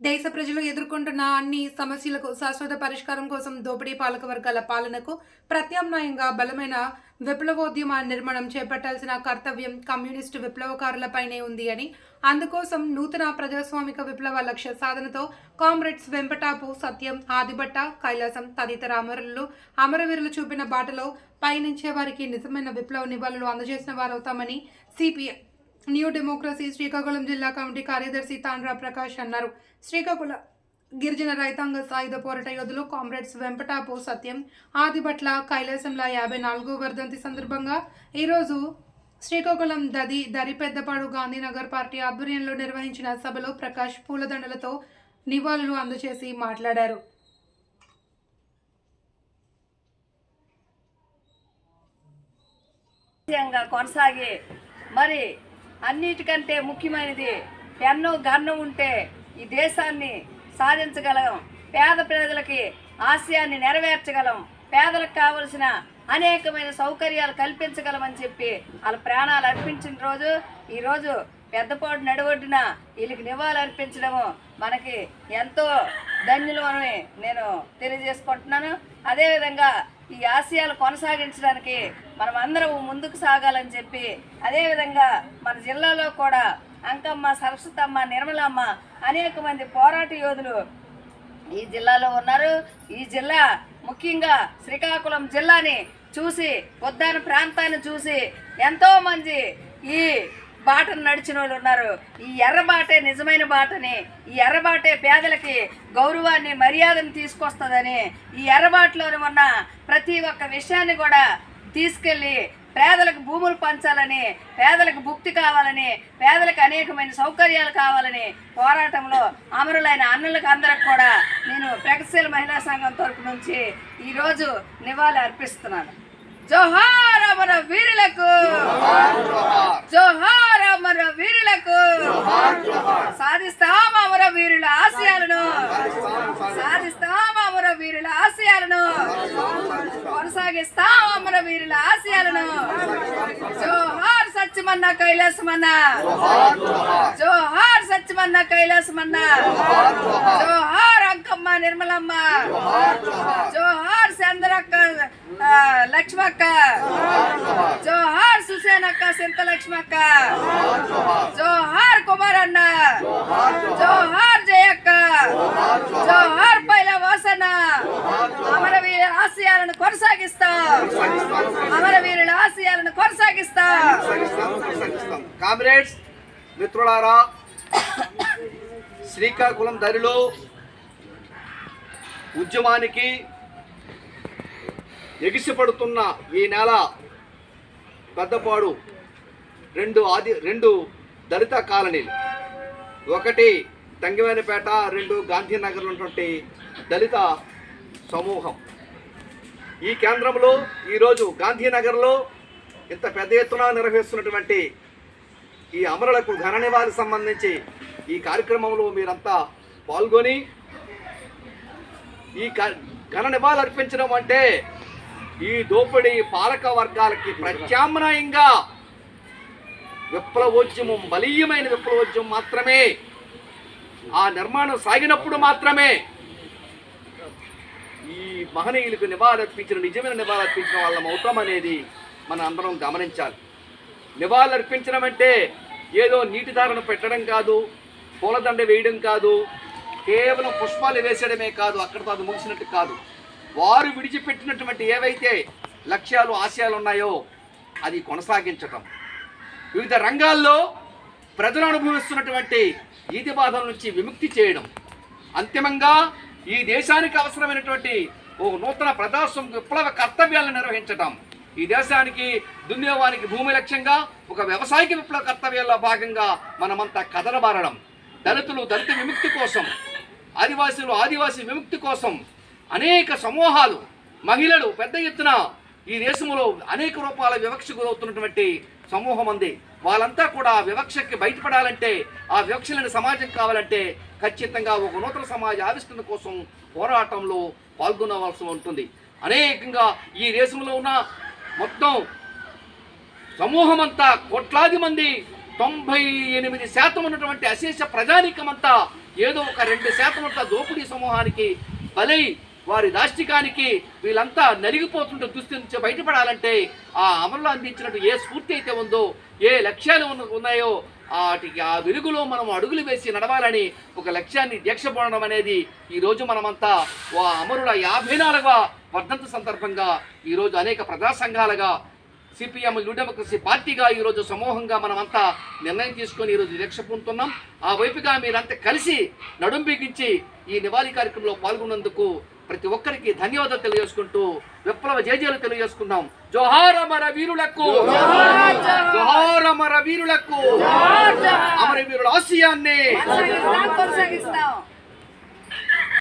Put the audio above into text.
దేశ ప్రజలు ఎదుర్కొంటున్న అన్ని సమస్యలకు శాశ్వత పరిష్కారం కోసం దోపిడీ పాలక వర్గాల పాలనకు ప్రత్యామ్నాయంగా బలమైన విప్లవోద్యమ నిర్మాణం చేపట్టాల్సిన కర్తవ్యం కమ్యూనిస్టు విప్లవకారులపైనే ఉంది అని, అందుకోసం నూతన ప్రజాస్వామిక విప్లవ లక్ష్య సాధనతో కామ్రేడ్స్ వెంపటాపు సత్యం, ఆదిభట్ట, కైలాసం తదితర అమరవీరులు చూపిన బాటలో పయనించే వారికి నిజమైన విప్లవ నివాళులు అందజేసిన వారవుతామని సిపిఐ న్యూ డెమోక్రసీ శ్రీకాకుళం జిల్లా కమిటీ కార్యదర్శి తాండ్రా ప్రకాష్ అన్నారు. శ్రీకాకుళం గిరిజన రైతాంగ సాయుధ పోరాట యోధులు కామ్రేడ్స్ వెంపటాపు సత్యం, ఆదిభట్ల, కైలాసంల 54వ వర్ధంతి సందర్భంగా ఈరోజు శ్రీకాకుళం దరిపెద్దపాడు గాంధీనగర్ పార్టీ ఆధ్వర్యంలో నిర్వహించిన సభలో ప్రకాష్ పూలదండలతో నివాళులు అందజేసి మాట్లాడారు. కొనసాగే మరి అన్నిటికంటే ముఖ్యమైనది పెన్ను గన్ను ఉంటే ఈ దేశాన్ని సాధించగలం, పేద ప్రజలకి ఆశయాన్ని నెరవేర్చగలం, పేదలకు కావలసిన అనేకమైన సౌకర్యాలు కల్పించగలమని చెప్పి వాళ్ళ ప్రాణాలు అర్పించిన రోజు ఈరోజు పెద్దపాటు నడివొడ్డున వీళ్ళకి నివాళులు అర్పించడము మనకి ఎంతో ధన్యులమని నేను తెలియజేసుకుంటున్నాను. అదేవిధంగా ఈ ఆశయాలు కొనసాగించడానికి మనం అందరం ముందుకు సాగాలని చెప్పి, అదేవిధంగా మన జిల్లాలో కూడా అంకమ్మ, సరస్వతమ్మ, నిర్మలమ్మ అనేక మంది పోరాట యోధులు ఈ జిల్లాలో ఉన్నారు. ఈ జిల్లా ముఖ్యంగా శ్రీకాకుళం జిల్లాని చూసి, ఉద్దాన ప్రాంతాన్ని చూసి ఎంతో మంది ఈ బాటను నడిచిన వాళ్ళు ఉన్నారు. ఈ ఎర్రబాటే నిజమైన బాటని, ఈ ఎర్రబాటే పేదలకి గౌరవాన్ని, మర్యాదను తీసుకొస్తుందని, ఈ ఎర్రబాటులోని ఉన్న ప్రతి ఒక్క విషయాన్ని కూడా తీసుకెళ్ళి పేదలకు భూములు పంచాలని, పేదలకు భుక్తి కావాలని, పేదలకు అనేకమైన సౌకర్యాలు కావాలని పోరాటంలో అమరులైన అన్నలకు అందరికి కూడా నేను ప్రగతిశీల మహిళా సంఘం తరపు నుంచి ఈరోజు నివాళి అర్పిస్తున్నాను. జోహార్ అమర వీరులకు, జోహార్ అమర వీరులకు. సాధిస్తాం అమర వీరుల ఆశయాలను, సాధిస్తాం అమర వీరుల ఆశయాలను, కొనసాగిస్తాం అమర వీరుల ఆశయాలను. జోహార్ సత్యమన్న కైలాసమన్న, జోహార్ సత్యమన్న కైలాసమన్న, జోహార్ అంకమ్మ, నిర్మలమ్మ, జోహార్ చంద్రక్క, లక్ష్మక్క, జోహార్ సుసేనక్క, సింత లక్ష్మక్క, జోహార్ కుమారన్న, జోహార్ జయక్క, జోహార్ పైల వాసన. అమరవీర ఆశయాలను కొనసాగిస్తాం, అమరవీరుల ఆశయాలను కొనసాగిస్తాం. కామ్రేడ్స్ మిత్రులారా, శ్రీకాకుళం దరిలో ఉద్యమానికి ఎగిసిపడుతున్న ఈ నెల పెద్దపాడు రెండు దళిత కాలనీలు, ఒకటి తంగివేనిపేట, 2 గాంధీనగర్లో ఉన్నటువంటి దళిత సమూహం. ఈ కేంద్రంలో ఈరోజు గాంధీనగర్లో ఇంత పెద్ద ఎత్తున నిర్వహిస్తున్నటువంటి ఈ అమరులకు ఘన నివాళి సంబంధించి ఈ కార్యక్రమంలో మీరంతా పాల్గొని ఈ ఘన నివాళి అర్పించడం అంటే ఈ దోపిడీ పాలక వర్గాలకి ప్రత్యామ్నాయంగా విప్లవోద్యమం, బలీయమైన విప్లవోద్యమం మాత్రమే, ఆ నిర్మాణం సాగినప్పుడు మాత్రమే ఈ మహనీయులకు నివాళులర్పించిన, నిజమైన నివాళులర్పించిన వాళ్ళం అవుతామనేది మనం అందరం గమనించాలి. నివాళులర్పించడం అంటే ఏదో నీటి ధారణ పెట్టడం కాదు, పూలదండ వేయడం కాదు, కేవలం పుష్పాలు వేసేయడమే కాదు, అక్కడితో అది ముగిసినట్టు కాదు. వారు విడిచిపెట్టినటువంటి ఏవైతే లక్ష్యాలు, ఆశయాలు ఉన్నాయో అది కొనసాగించటం, వివిధ రంగాల్లో ప్రజలు అనుభవిస్తున్నటువంటి ఈతి బాధల నుంచి విముక్తి చేయడం, అంతిమంగా ఈ దేశానికి అవసరమైనటువంటి ఓ నూతన ప్రజాస్వామ్య విప్లవ కర్తవ్యాలను నిర్వహించడం, ఈ దేశానికి దున్యోవానికి భూమి లక్ష్యంగా ఒక వ్యవసాయక విప్లవ కర్తవ్యాల్లో భాగంగా మనమంతా కదలబారడం, దళితులు దళిత విముక్తి కోసం, ఆదివాసీలు ఆదివాసీ విముక్తి కోసం అనేక సమూహాలు, మహిళలు పెద్ద ఎత్తున ఈ దేశంలో అనేక రూపాల వివక్షకు గురవుతున్నటువంటి సమూహం ఉంది. వాళ్ళంతా కూడా వివక్షకి బయటపడాలంటే, ఆ వివక్షలేని సమాజం కావాలంటే ఖచ్చితంగా ఒక నూతన సమాజ ఆవిష్కరణ కోసం పోరాటంలో పాల్గొనవలసి ఉంటుంది. అనేకంగా ఈ దేశంలో ఉన్న మొత్తం సమూహం అంతా, కోట్లాది మంది, 98% ఉన్నటువంటి అశేష ప్రజానీకమంతా ఏదో ఒక 2% దోపిడీ సమూహానికి బలై వారి దాష్టికానికి వీళ్ళంతా నలిగిపోతుంటే దుస్థితి నుంచి బయటపడాలంటే ఆ అమరులు అందించినట్టు ఏ స్ఫూర్తి అయితే ఉందో, ఏ లక్ష్యాలు ఉన్నాయో వాటికి ఆ వెలుగులో మనం అడుగులు వేసి నడవాలని ఒక లక్ష్యాన్ని దీక్ష పోవడం అనేది ఈరోజు మనమంతా అమరుల 54వ వర్ధంతి సందర్భంగా ఈరోజు అనేక ప్రజా సంఘాలుగా సిపిఎం న్యూ డెమోక్రసీ పార్టీగా ఈరోజు సమూహంగా మనమంతా నిర్ణయం తీసుకొని ఈరోజు దీక్ష పొందుతున్నాం. ఆ వైపుగా మీరంతా కలిసి నడుం బిగించి ఈ నివాళి కార్యక్రమంలో పాల్గొన్నందుకు ప్రతి ఒక్కరికి ధన్యవాదాలు తెలియజేసుకుంటూ విప్లవ జయజయలు తెలియజేసుకున్నాం. జోహార్ అమర వీరులకు, జోహార్ అమర వీరులకు, అమర వీరుల ఆశయాన్ని కొనసాగిస్తాం.